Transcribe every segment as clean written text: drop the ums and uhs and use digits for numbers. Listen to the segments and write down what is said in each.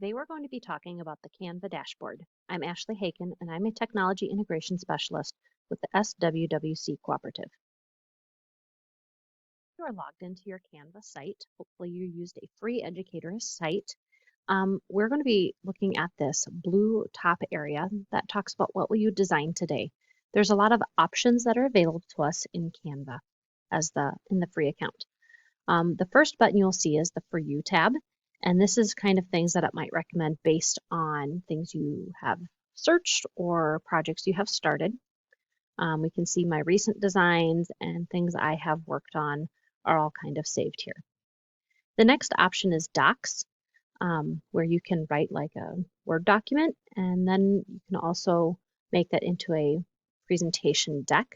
Today we're going to be talking about the Canva dashboard. I'm Ashley Haken and I'm a Technology Integration Specialist with the SWWC Cooperative. You are logged into your Canva site. Hopefully you used a free educator site. We're going to be looking at this blue top area that talks about what will you design today. There's a lot of options that are available to us in Canva in the free account. The first button you'll see is the For You tab. And this is kind of things that it might recommend based on things you have searched or projects you have started. We can see my recent designs and things I have worked on are all kind of saved here. The next option is Docs, where you can write like a Word document, and then you can also make that into a presentation deck.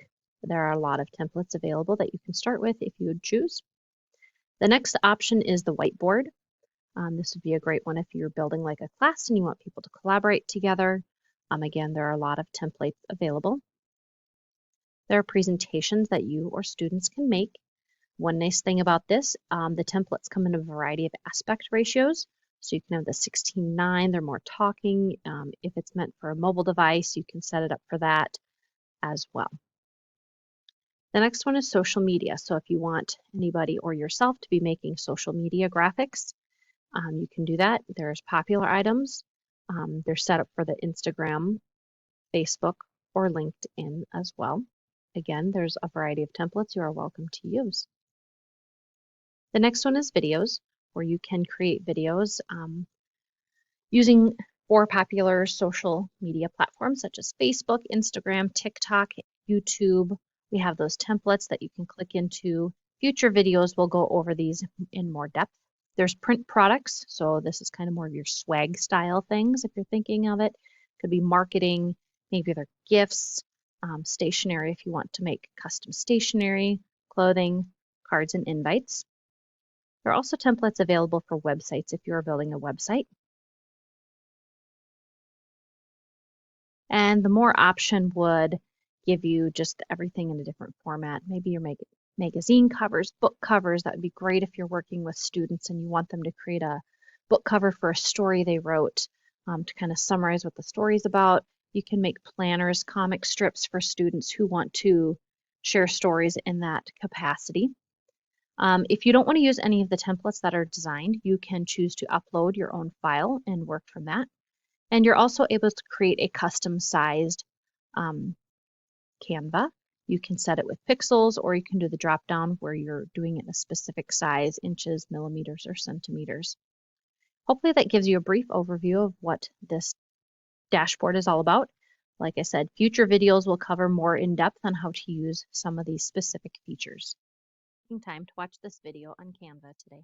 There are a lot of templates available that you can start with if you would choose. The next option is the whiteboard. This would be a great one if you're building like a class and you want people to collaborate together. Again, there are a lot of templates available. There are presentations that you or students can make. One nice thing about this, the templates come in a variety of aspect ratios. So you can have the 16:9, they're more talking. If it's meant for a mobile device, you can set it up for that as well. The next one is social media. So if you want anybody or yourself to be making social media graphics, you can do that. There's popular items. They're set up for the Instagram, Facebook, or LinkedIn as well. Again, there's a variety of templates you are welcome to use. The next one is videos, where you can create videos using 4 popular social media platforms such as Facebook, Instagram, TikTok, YouTube. We have those templates that you can click into. Future videos will go over these in more depth. There's print products, so this is kind of more of your swag style things if you're thinking of it. Could be marketing, maybe they're gifts, stationery if you want to make custom stationery, clothing, cards, and invites. There are also templates available for websites if you're building a website. And the more option would give you just everything in a different format. Maybe you're making magazine covers, book covers. That would be great if you're working with students and you want them to create a book cover for a story they wrote to kind of summarize what the story is about. You can make planners, comic strips for students who want to share stories in that capacity. If you don't want to use any of the templates that are designed, you can choose to upload your own file and work from that. And you're also able to create a custom-sized Canva. You can set it with pixels, or you can do the drop-down where you're doing it in a specific size, inches, millimeters, or centimeters. Hopefully that gives you a brief overview of what this dashboard is all about. Like I said, future videos will cover more in depth on how to use some of these specific features. Taking time to watch this video on Canva today.